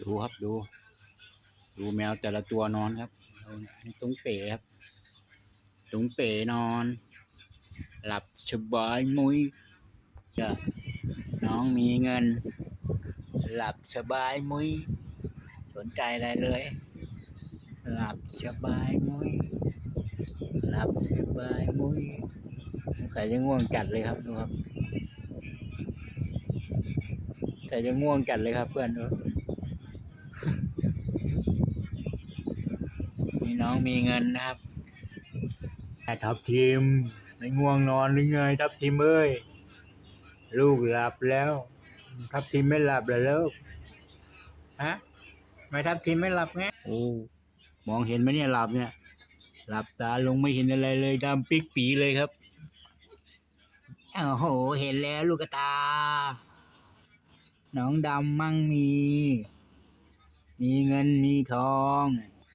ดูครับดูแมวแต่ละตัวนอนครับนี่ตุ้งเป๋ครับตุ้งเป๋นอนหลับสบายมุ้ยจะน้องมีเงินหลับสบายมุ้ยสนใจอะไรเลยหลับสบายมุ้ยหลับสบายมุ้ยสงสัยจะง่วงจัดเลยครับดูครับใส่จะง่วงจัดเลยครับเพื่อนดูนี่น้องมีเงินนะครับแต่ทับทิมไม่ง่วงนอนหรือไงทับทิมเอ้ยลูกหลับแล้วทับทิมไม่หลับเลยลูกฮะไม่ทับทิมไม่หลับไงโอ้มองเห็นไหมเนี่ยหลับเนี่ยหลับตาลงไม่เห็นอะไรเลยดำปิ๊กปีเลยครับโอ้โหเห็นแล้วลูกตาน้องดำมั่งมีเงินมีทอง